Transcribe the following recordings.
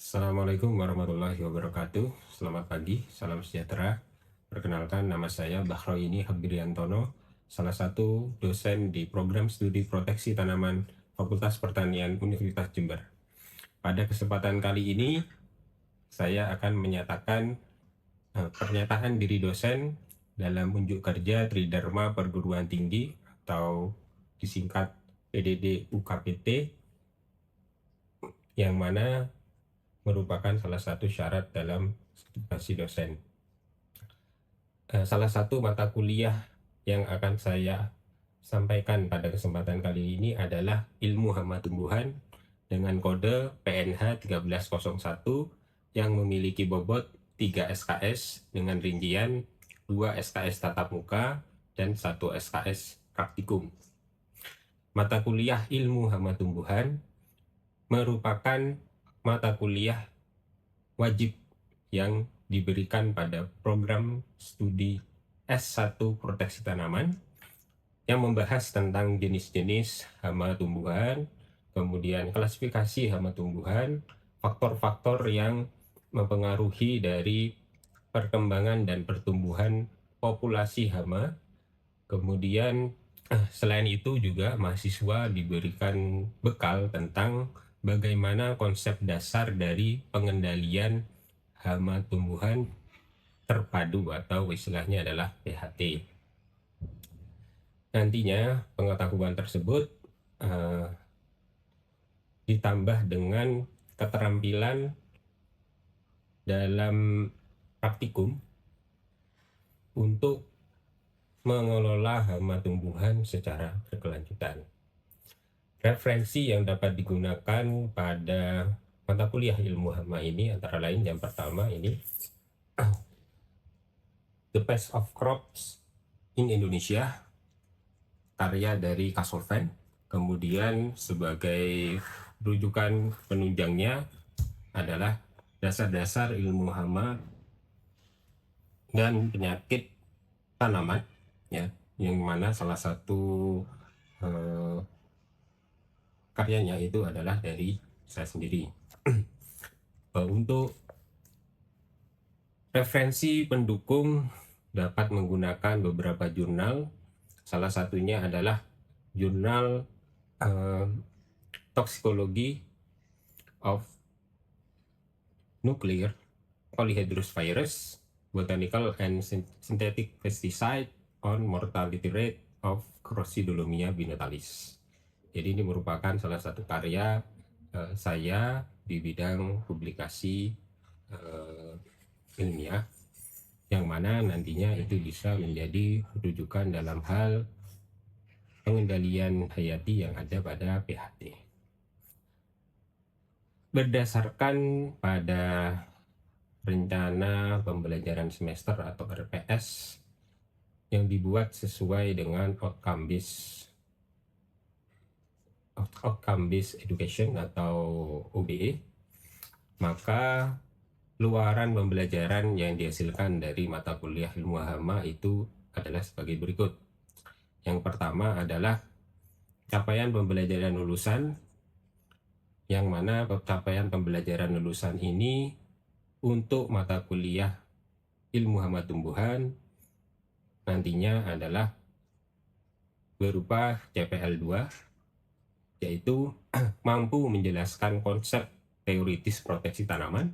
Assalamualaikum warahmatullahi wabarakatuh. Selamat pagi, salam sejahtera. Perkenalkan, nama saya Bahroini Habiriantono, salah satu dosen di program studi proteksi tanaman Fakultas Pertanian Universitas Jember. Pada kesempatan kali ini, saya akan menyatakan pernyataan diri dosen dalam unjuk kerja Tridharma Perguruan Tinggi atau disingkat PDD UKPT, yang mana merupakan salah satu syarat dalam sertifikasi dosen. Salah satu mata kuliah yang akan saya sampaikan pada kesempatan kali ini adalah Ilmu Hama Tumbuhan dengan kode PNH 1301 yang memiliki bobot 3 SKS dengan rincian 2 SKS tatap muka dan 1 SKS praktikum. Mata kuliah Ilmu Hama Tumbuhan merupakan mata kuliah wajib yang diberikan pada program studi S1 Proteksi Tanaman yang membahas tentang jenis-jenis hama tumbuhan, kemudian klasifikasi hama tumbuhan, faktor-faktor yang mempengaruhi dari perkembangan dan pertumbuhan populasi hama. Kemudian selain itu juga mahasiswa diberikan bekal tentang bagaimana konsep dasar dari pengendalian hama tumbuhan terpadu atau istilahnya adalah PHT. Nantinya pengetahuan tersebut ditambah dengan keterampilan dalam praktikum untuk mengelola hama tumbuhan secara berkelanjutan. Referensi yang dapat digunakan pada mata kuliah ilmu hama ini antara lain yang pertama ini The Pest of Crops in Indonesia, karya dari Kasolven. Kemudian sebagai rujukan penunjangnya adalah dasar-dasar ilmu hama dan penyakit tanaman, ya, yang mana salah satu karyanya itu adalah dari saya sendiri. Untuk referensi pendukung dapat menggunakan beberapa jurnal. Salah satunya adalah jurnal Toxicology of Nuclear Polyhedrous Virus, Botanical and Synthetic Pesticide on Mortality Rate of Crocidolomia binetalis. Jadi ini merupakan salah satu karya saya di bidang publikasi ilmiah, yang mana nantinya itu bisa menjadi rujukan dalam hal pengendalian hayati yang ada pada PHT. Berdasarkan pada rencana pembelajaran semester atau RPS yang dibuat sesuai dengan outcome-based education atau OBE, maka luaran pembelajaran yang dihasilkan dari mata kuliah ilmu hama itu adalah sebagai berikut. Yang pertama adalah capaian pembelajaran lulusan, yang mana capaian pembelajaran lulusan ini untuk mata kuliah ilmu hama tumbuhan nantinya adalah berupa CPL 2, yaitu mampu menjelaskan konsep teoritis proteksi tanaman,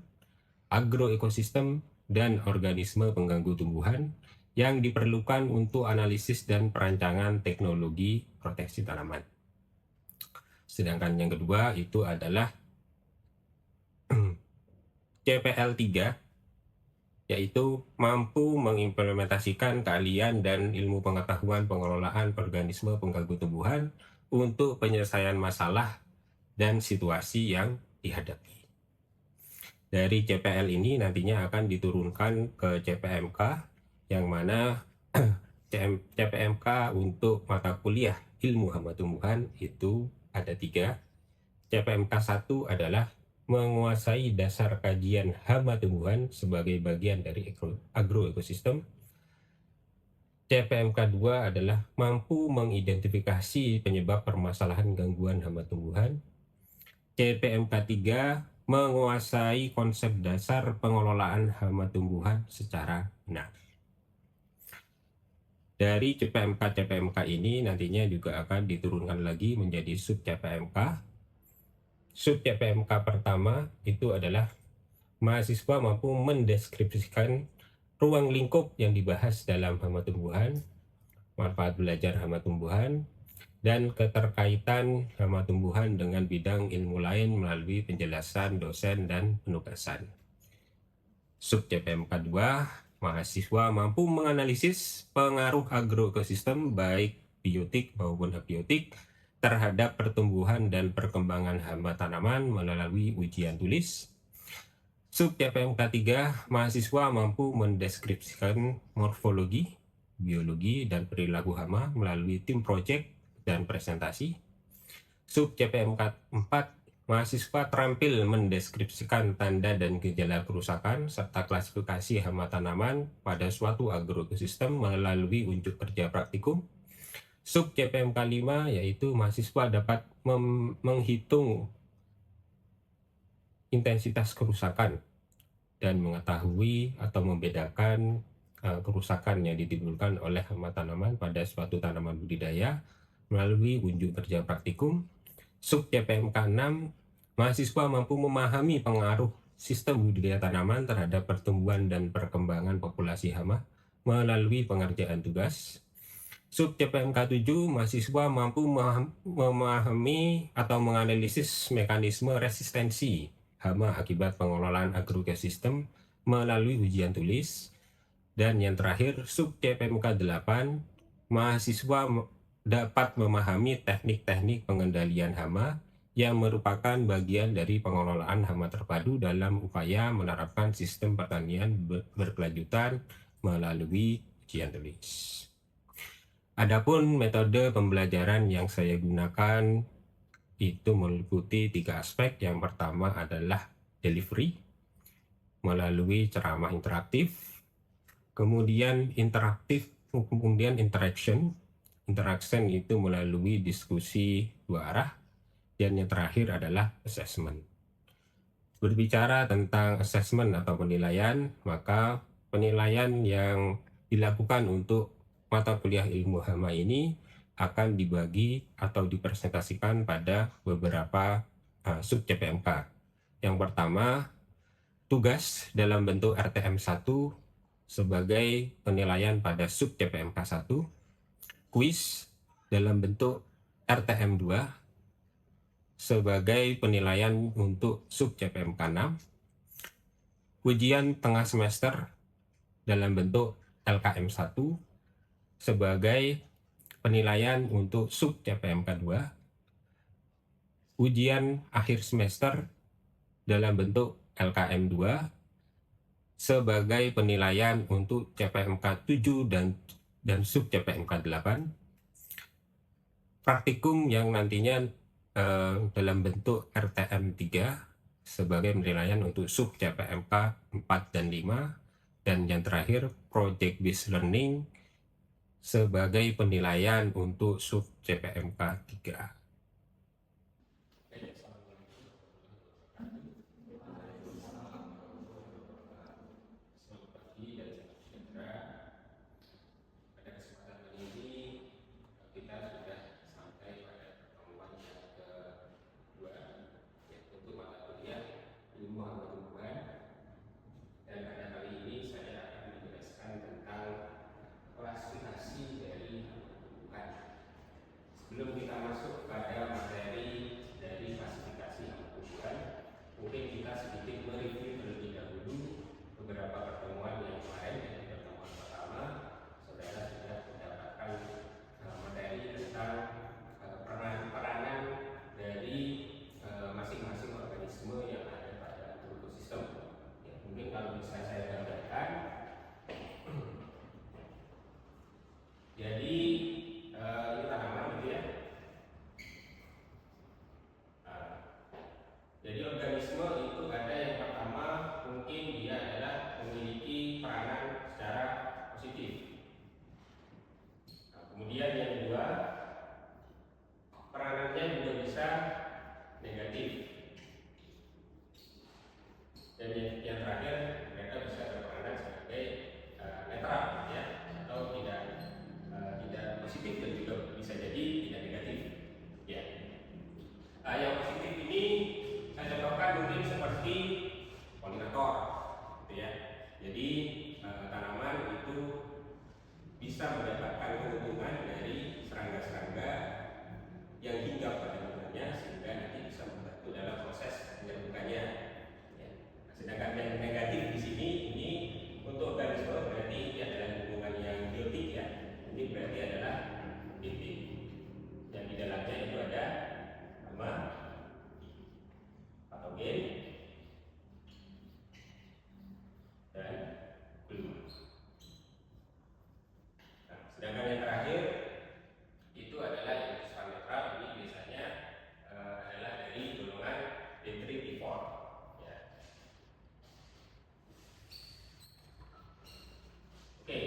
agroekosistem, dan organisme pengganggu tumbuhan yang diperlukan untuk analisis dan perancangan teknologi proteksi tanaman. Sedangkan yang kedua itu adalah CPL 3, yaitu mampu mengimplementasikan keahlian dan ilmu pengetahuan pengelolaan organisme pengganggu tumbuhan untuk penyelesaian masalah dan situasi yang dihadapi. Dari CPL ini nantinya akan diturunkan ke CPMK, yang mana CPMK untuk mata kuliah ilmu hama tumbuhan itu ada 3. CPMK 1 adalah menguasai dasar kajian hama tumbuhan sebagai bagian dari agroekosistem. CPMK 2 adalah mampu mengidentifikasi penyebab permasalahan gangguan hama tumbuhan. CPMK 3 menguasai konsep dasar pengelolaan hama tumbuhan secara benar. Dari CPMK ini nantinya juga akan diturunkan lagi menjadi sub CPMK. Sub CPMK pertama itu adalah mahasiswa mampu mendeskripsikan ruang lingkup yang dibahas dalam hama tumbuhan, manfaat belajar hama tumbuhan, dan keterkaitan hama tumbuhan dengan bidang ilmu lain melalui penjelasan dosen dan penugasan. Sub CPMK 2, mahasiswa mampu menganalisis pengaruh agroekosistem baik biotik maupun abiotik terhadap pertumbuhan dan perkembangan hama tanaman melalui ujian tulis. Sub CPMK 3, mahasiswa mampu mendeskripsikan morfologi, biologi, dan perilaku hama melalui tim project dan presentasi. Sub CPMK 4, mahasiswa terampil mendeskripsikan tanda dan gejala kerusakan serta klasifikasi hama tanaman pada suatu agroekosistem melalui unjuk kerja praktikum. Sub CPMK 5 yaitu mahasiswa dapat menghitung intensitas kerusakan dan mengetahui atau membedakan kerusakan yang ditimbulkan oleh hama tanaman pada suatu tanaman budidaya melalui unjuk kerja praktikum. Sub CPMK 6, mahasiswa mampu memahami pengaruh sistem budidaya tanaman terhadap pertumbuhan dan perkembangan populasi hama melalui pengerjaan tugas. Sub CPMK 7, mahasiswa mampu memahami atau menganalisis mekanisme resistensi hama akibat pengelolaan agroekosistem melalui ujian tulis. Dan yang terakhir, sub CPMK 8, mahasiswa dapat memahami teknik-teknik pengendalian hama yang merupakan bagian dari pengelolaan hama terpadu dalam upaya menerapkan sistem pertanian berkelanjutan melalui ujian tulis. Adapun metode pembelajaran yang saya gunakan itu meliputi 3 aspek. Yang pertama adalah delivery melalui ceramah interaktif, kemudian interaction itu melalui diskusi 2 arah, dan yang terakhir adalah assessment. Berbicara tentang assessment atau penilaian, maka penilaian yang dilakukan untuk mata kuliah ilmu hama ini akan dibagi atau dipresentasikan pada beberapa sub CPMK. Yang pertama, tugas dalam bentuk RTM 1 sebagai penilaian pada sub CPMK 1, kuis dalam bentuk RTM 2 sebagai penilaian untuk sub CPMK 6, ujian tengah semester dalam bentuk LKM 1 sebagai penilaian untuk sub CPMK 2, ujian akhir semester dalam bentuk LKM 2 sebagai penilaian untuk CPMK 7 dan sub CPMK 8, praktikum yang nantinya dalam bentuk RTM 3 sebagai penilaian untuk sub CPMK 4 dan 5, dan yang terakhir project based learning sebagai penilaian untuk sub CPMK 3. Sebelum kita masuk pada materi dari klasifikasi hama tumbuhan, mungkin kita sedikit mereview terlebih dahulu beberapa pertemuan yang kemarin. Dari pertemuan pertama, saudara sudah mendapatkan materi tentang peranan dari masing-masing organisme yang ada pada ekosistem. Ya, mungkin kalau bisa saya gambarkan, jadi ini tanaman gitu ya. Jadi organisme itu ada yang pertama mungkin dia adalah memiliki peranan secara positif. Kemudian yang kedua, peranannya juga bisa negatif. Dan yang terakhir, mereka bisa berperan sebagai netral, ya, atau tidak positif dan juga bisa jadi tidak negatif, ya. Yang positif ini saya contohkan mungkin seperti polinator, gitu ya. Jadi tanaman itu bisa mendapatkan keuntungan dari serangga-serangga yang hinggap pada bunganya sehingga nanti bisa membantu dalam proses penyerbukannya. Ya. Sedangkan yang negatif di sini ini untuk organisme berarti ini adalah hubungan yang biotik, ya. Ini berarti adalah biotik. Yang di dalamnya itu ada hama, patogen, dan gulma. Nah, sedangkan yang terakhir itu adalah yang bersifat netral. Ini biasanya adalah dari golongan detritivore, ya. Oke,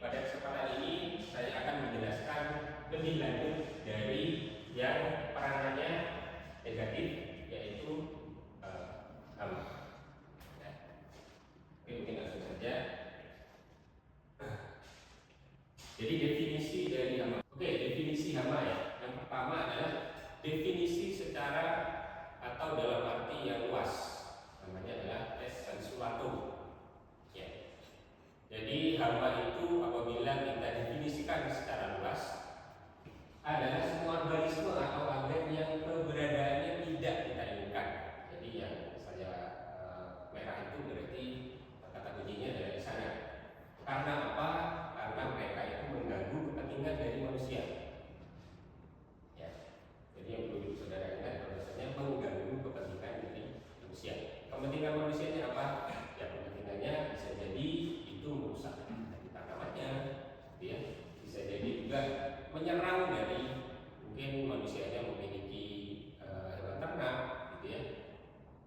pada kesempatan ini saya akan menjelaskan lebih lanjut dari yang peranannya negatif, yaitu hama. Ya. Oke, mungkin langsung saja. Jadi definisi dari hama. Oke, definisi hama, ya. Yang pertama adalah definisi secara atau dalam arti yang luas. Namanya adalah res sensulatum. Ya. Jadi hama itu apabila kita definisikan secara luas adalah semua organisme atau agen yang keberadaannya tidak kita inginkan. Jadi yang saya merah itu berarti kata kuncinya ada di sana. Karena apa? Karena mereka itu mengganggu kepentingan dari manusia. Ya. Jadi yang perlu saudara ingat bahwasanya mengganggu kepentingan dari manusia. Kepentingan manusianya apa? Ya, kepentingannya bisa jadi itu merusak tanamannya, ya. Bisa jadi juga menyerang dari mungkin manusianya memiliki hewan ternak, gitu ya.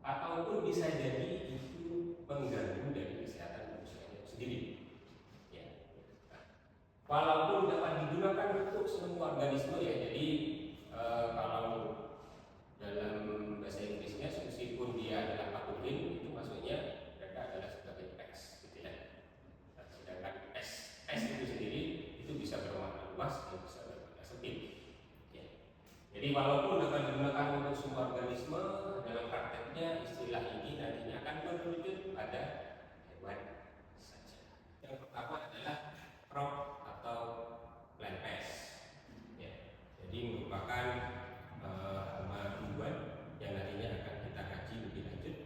Ataupun bisa jadi itu mengganggu dari kesehatan manusianya sendiri. Walaupun dapat digunakan untuk semua organisme, ya. Jadi kalau dalam bahasa Inggrisnya meskipun dia adalah patogen, itu maksudnya mereka adalah sebagai pest, gitu ya. Sedangkan pest itu sendiri itu bisa bermakna luas dan bisa bermakna sempit, ya. Jadi walaupun dapat digunakan untuk semua organisme, dalam prakteknya istilah ini nantinya akan merujuk pada hewan saja. Yang pertama adalah crop atau plant pest, ya. Jadi merupakan hama tumbuhan yang nantinya akan kita kaji lebih lanjut,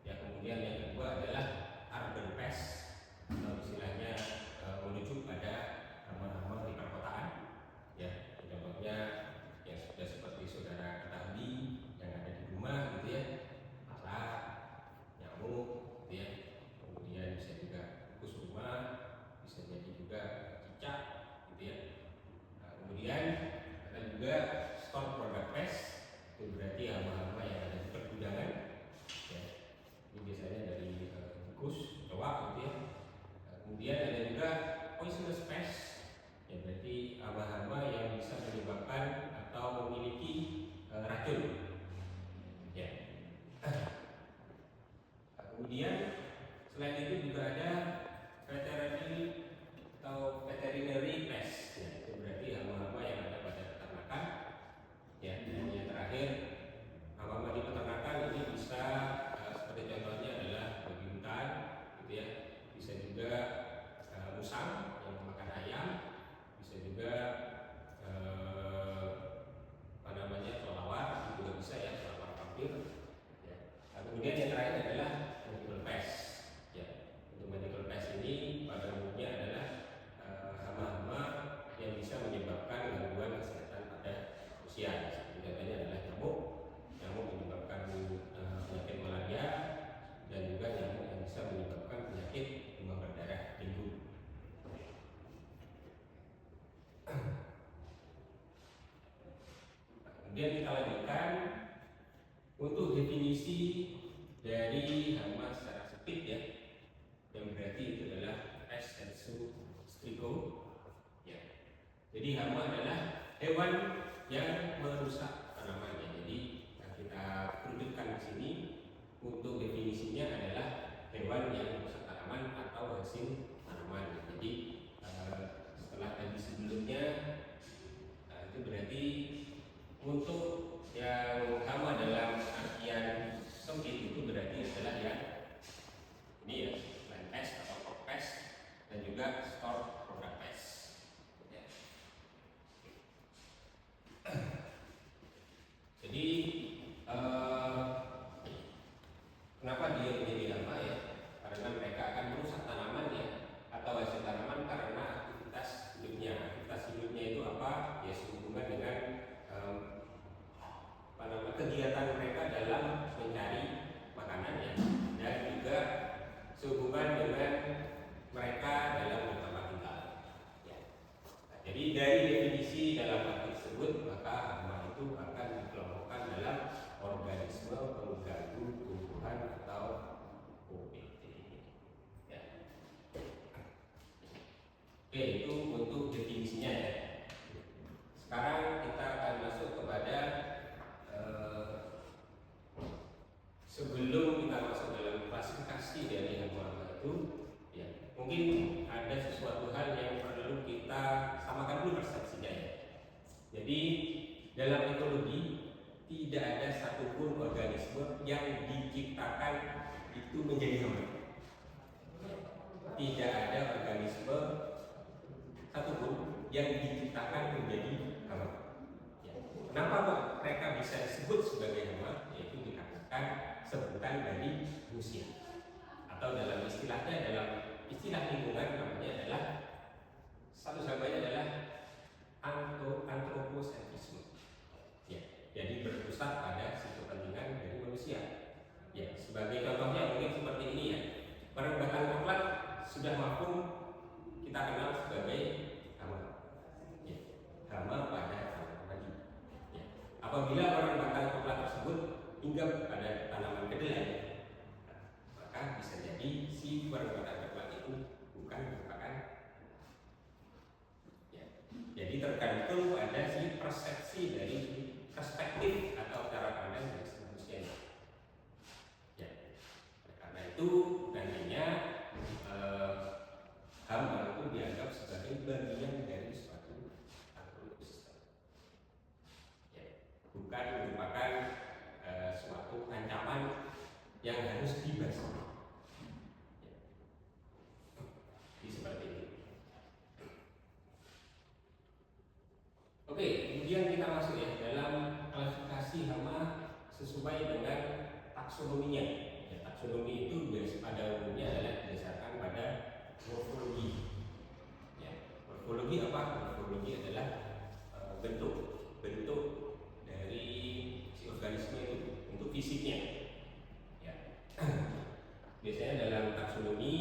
ya. Kemudian yang kedua adalah urban pest, atau istilahnya menuju pada hama-hama di perkotaan, ya. Contohnya yang sudah seperti saudara ketahui yang ada di rumah, gitu ya, lalat, nyamuk, gitu ya. Kemudian bisa juga tikus rumah, bisa jadi juga cicak, gitu ya. Nah, kemudian ada juga store product pest, itu berarti hama-hama yang ada di pergudangan, ya. Ini biasanya dari tikus, kecoa, gitu ya. Nah, kemudian ada juga poisonous pest, ya, berarti hama-hama yang bisa menyebabkan atau memiliki racun, ya. Nah, kemudian selain itu juga ada veterinary pest, ya, itu berarti hama-hama yang ada pada peternakan, ya. Dan yang terakhir, hama-hama di peternakan ini bisa seperti contohnya adalah babi hutan, gitu ya. Bisa juga musang yang memakan ayam, bisa juga kelelawar, itu juga bisa, ya, kelelawar vampir, ya. Nah, kemudian yang terakhir adalah medical pest, ya. Untuk medical pest ini pada umumnya adalah hama-hama yang bisa menyebabkan gangguan kesehatan pada manusia. Contohnya adalah nyamuk menyebabkan penyakit malaria, dan juga nyamuk yang bisa menyebabkan penyakit demam berdarah, dengue. Kemudian kita lanjutkan untuk definisi dari hama secara sempit, ya, yang berarti itu adalah pest strigo, ya. Jadi hama adalah hewan yang merusak tanaman, ya. Jadi yang kita kerucutkan di sini untuk definisinya adalah OPT. Ya. Oke, itu untuk definisinya ya. Sekarang kita akan masuk kepada sebelum kita masuk dalam klasifikasi dari hama itu, ya, mungkin ada sesuatu hal yang perlu kita samakan dulu persepsinya ya. Jadi dalam ekologi tidak ada satupun organisme yang diciptakan itu menjadi hama. Tidak ada organisme satupun yang diciptakan menjadi hama. Ya. Kenapa kok mereka bisa disebut sebagai hama? Yaitu dikarenakan sebutan dari manusia, atau dalam istilahnya, dalam istilah lingkungan namanya adalah satu-satunya adalah antroposentrisme. Ya, jadi berpusat pada si kepentingan dari manusia. Ya, sebagai contohnya mungkin seperti ini ya. Perbuatan coklat sudah mafhum kita kenal sebagai hama. Ya, hama pada tanaman tadi. Ya. Apabila perbuatan coklat tersebut hinggap pada tanaman kedelai, maka bisa jadi si perbuatan coklat itu bukan merupakan. Ya. Jadi tergantung pada si persepsi dari perspektif atau cara pandang dari manusia. Ya. Karena itu nantinya hama itu dianggap sebagai bagian dari suatu ekosistem. Ya. Bukan merupakan suatu ancaman yang harus dibasmi. Ya. Jadi seperti ini. Oke, kemudian kita masuk ya dalam klasifikasi hama sesuai dengan taksonominya. Ya, taksonomi itu pada umumnya adalah berdasarkan pada morfologi. Ya, morfologi apa? Morfologi adalah bentuk dari si organisme itu, bentuk fisiknya. Ya. Biasanya dalam taksonomi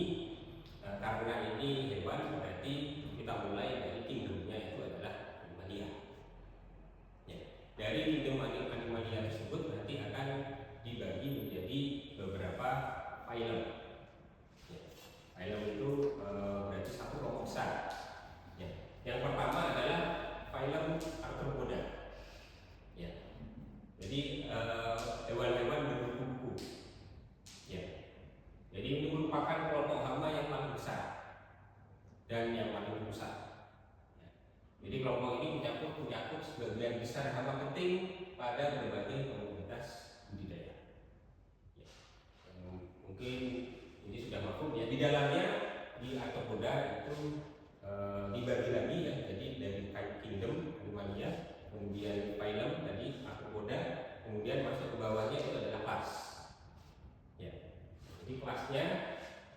karena ini hewan, berarti kita mulai dari kingdomnya itu adalah animalia. Ya. Dari kingdom animalia tersebut nanti akan dibagi menjadi beberapa phylum. Ya. Phylum itu berarti satu kelompok besar. Ya. Yang pertama adalah phylum Arthropoda. Ya. Jadi hewan-hewan berkuku-kuku. Ya. Jadi ini merupakan kelompok hama yang paling besar dan yang paling besar. Ya. Jadi kelompok ini mencakup sebagian besar hama penting pada berbagai komunitas budidaya. Ya. Mungkin ini sudah mafhum ya. Di dalamnya di Arthropoda itu dibagi lagi ya. Jadi dari kingdom animalia, kemudian phylum tadi Arthropoda, kemudian masuk ke bawahnya itu adalah kelas. Ya. Jadi kelasnya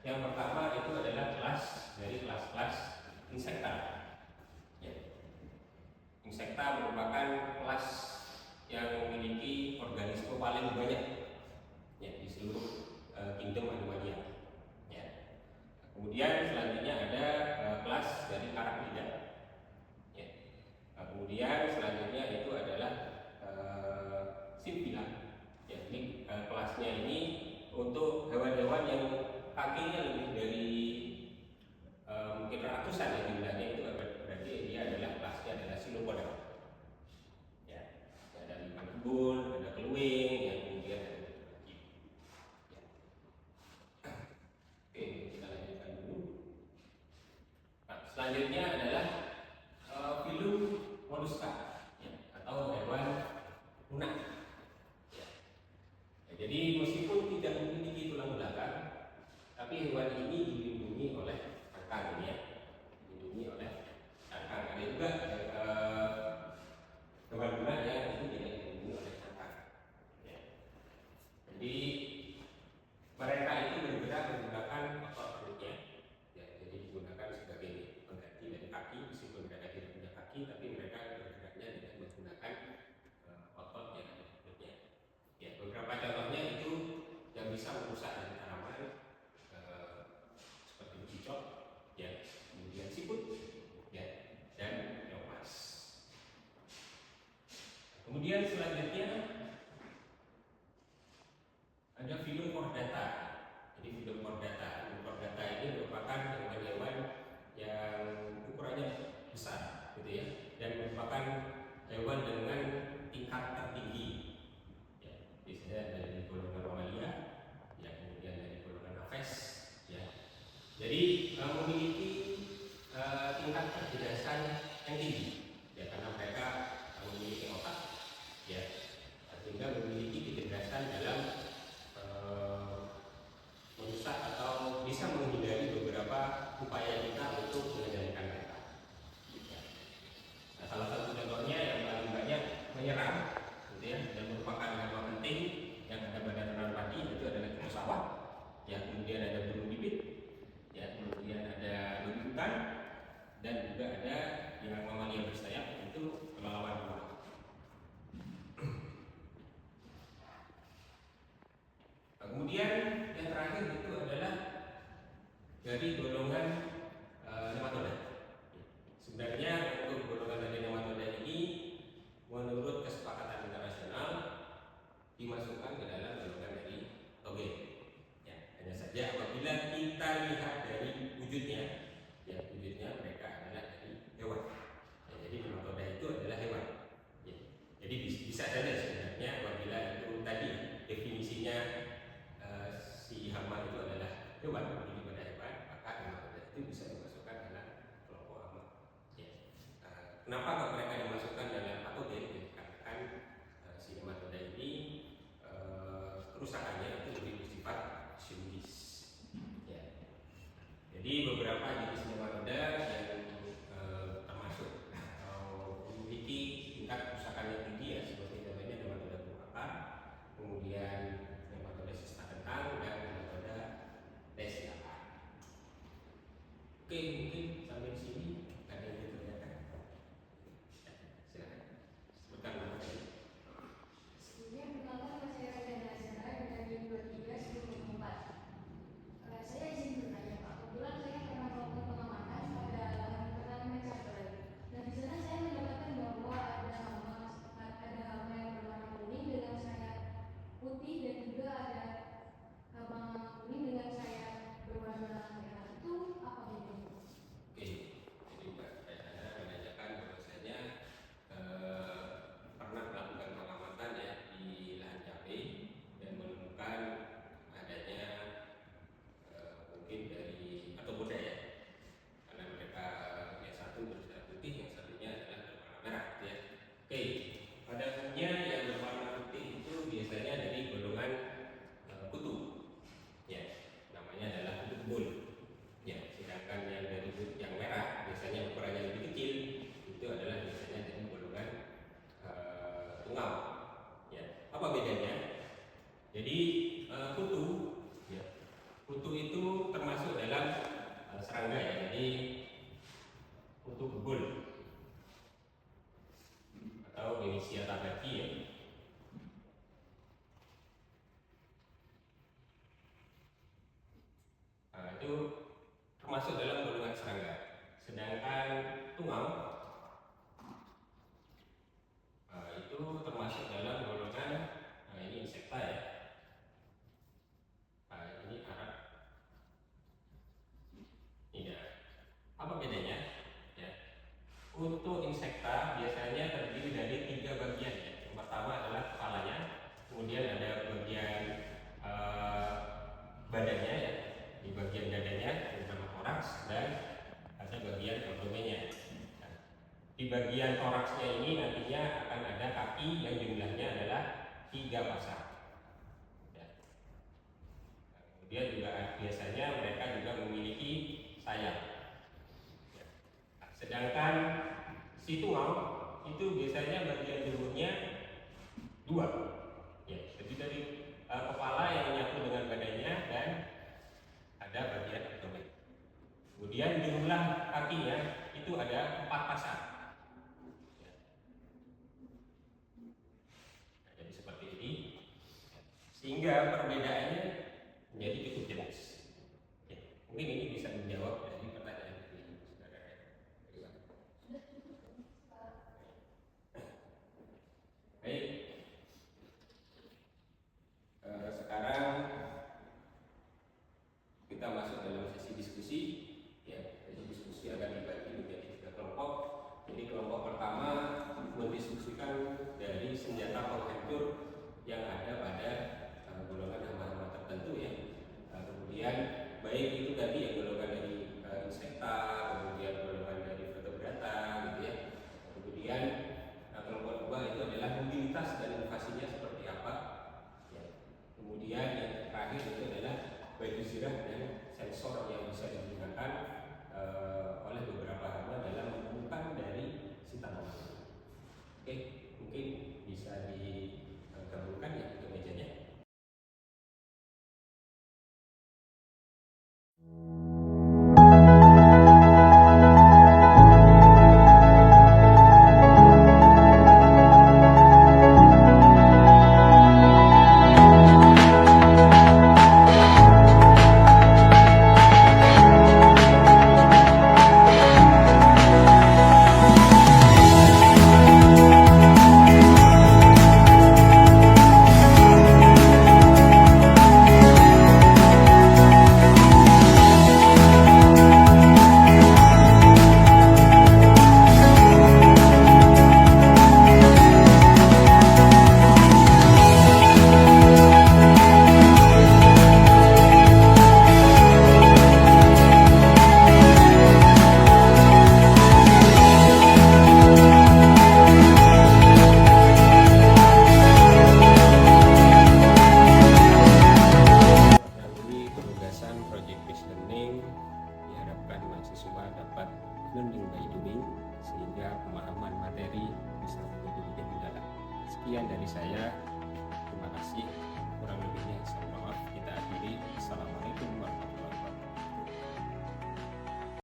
yang pertama itu adalah kelas dari kelas-kelas insekta. Ya. Insekta merupakan kelas yang memiliki organisme paling banyak ya di seluruh kingdom animalia. Ya. Kemudian selanjutnya ada kelas dari Arachnida. Ya. Kemudian selanjutnya itu adalah Symphila. Ya, ini kelasnya ini untuk hewan-hewan yang kakinya lebih dari mungkin ratusan ya jumlahnya, itu berarti dia adalah kelasnya adalah Silopoda. Ya, ada lipan kebun, ada keluing, ya, kemudian ada lagi. Ya. Oke, kita lanjutkan dulu. Nah, selanjutnya adalah filum Mollusca ya, atau hewan lunak. Ya. Ya, jadi meskipun tidak memiliki tulang belakang, tapi hewan ini dilindungi oleh cangkang ya, dilindungi oleh cangkang. Ada juga hewan lunak yang itu tidak dilindungi oleh cangkang. Ya. Jadi mereka itu bergerak menggunakan otot perutnya. Ya, jadi digunakan sebagai pengganti dari kaki, meskipun mereka tidak punya kaki, tapi mereka bergeraknya dengan menggunakan otot yang ada di perutnya. Ya, beberapa contohnya itu yang bisa merusak dari tanaman seperti cicak, ya, kemudian siput, ya, dan lepas. Kemudian selanjutnya ada filum Chordata. Jadi import data. Import data ini merupakan hewan-hewan yang ukurannya besar, gitu ya, dan merupakan hewan dengan tingkat tertinggi. Ya, biasanya dari golongan mamalia, ya, kemudian dari golongan aves, ya. Jadi memiliki tingkat kecerdasan yang tinggi, ya, karena mereka memiliki otak, ya, sehingga memiliki kecerdasan dalam merusak atau bisa menghindari beberapa upaya kita untuk mengendalikan mereka. Ya. Nah, salah satu contohnya yang paling banyak menyerang, gitu ya, dan merupakan hama penting yang ada pada tanaman padi itu adalah pesawat, ya, kemudian ada burung pipit, ya, kemudian ada babi hutan, dan juga ada yang mamalia bersayap, itu kelelawar buah. Kemudian yang terakhir itu adalah dari golongan nematoda. Sebenarnya untuk golongan dari nematoda ini menurut kesepakatan internasional dimasukkan ke dalam golongan dari toge. Ya, hanya saja apabila kita lihat dari wujudnya, ya, wujudnya mereka adalah dari hewan. Ya, jadi nematoda itu adalah hewan. Ya, jadi bisa saja sebenarnya apabila itu tadi definisinya si hama itu adalah hewan, ini pada hewan, maka nematoda itu bisa dimasukkan dalam kelompok hama. Ya. Kenapa kok mereka dimasukkan dalam patogen? Karena si nematoda ini kerusakannya itu lebih bersifat fisiologis. Ya. Jadi beberapa jenis nematoda yang termasuk atau memiliki tingkat kerusakan yang tinggi, ya, seperti contohnya nematoda buah akar, kemudian nematoda sista kentang, dan nematoda desiaka. Oke, mungkin sampai di sini ada yang ditanyakan. Silakan. Sebutkan nama tadi. Sebelumnya perkenalkan saya Raja Nazara dari 23 saya izin bertanya Pak. Kebetulan saya pernah melakukan pengamatan pada lahan pertanian cabai. Dan di sana saya mendapatkan bahwa ada hama yang berwarna kuning dengan sayap putih, dan juga ada hama kuning dengan sayap berwarna merah. Itu apa bedanya? Oke, jadi Mbak Raihana menanyakan bahwasanya pernah melakukan pengamatan, ya, di lahan cabai dan menemukan adanya mungkin dari atau budaya, karena mereka yang satu berwarna putih, yang satunya adalah berwarna merah, ya. Oke, pada umumnya yang berwarna putih itu biasanya dari golongan kutu, ya, namanya adalah kutu kebul. Ya, sedangkan yang dari yang merah biasanya ukurannya lebih kecil, itu adalah biasanya dari golongan tungau. Ya, apa bedanya? Jadi kutu, ya, kutu itu termasuk dalam serangga, ya. Jadi kutu kebul atau Deniscia tabaki, ya. Itu termasuk dalam golongan serangga. Sedangkan tungau itu termasuk dalam golongan ini insekta, ya. Ini Arab. Tidak. Apa bedanya? Ya. Untuk insekta biasanya terdiri dari 3 bagian, ya. Yang pertama adalah kepalanya, kemudian ada bagian badannya, ya. Di bagian dadanya bernama toraks, dan ada bagian abdomennya. Nah, di bagian toraksnya ini nantinya akan ada kaki yang jumlahnya adalah 3 pasang. Ya. Nah, kemudian juga biasanya mereka juga memiliki sayap. Ya. Nah, sedangkan si tungau itu biasanya bagian tubuhnya 2. Ya, jadi dari kepala yang menyatu dengan badannya, dan ada bagian abdomen. Kemudian jumlah kakinya itu ada 4 pasang. Ya. Nah, jadi seperti ini, sehingga perbedaannya menjadi cukup jelas. Ya. Mungkin ini bisa menjawab dari pertanyaan dari saudara. Baik. Sekarang baju zirah dan sensor yang bisa digunakan oleh beberapa hama dalam menemukan dari si tanaman. Oke, mungkin bisa digabungkan ya ke mejanya. Project based learning diharapkan mahasiswa dapat learning by doing sehingga pemahaman materi bisa menjadi lebih mendalam. Sekian dari saya, terima kasih. Kurang lebihnya saya maaf, kita akhiri. Assalamualaikum warahmatullahi wabarakatuh.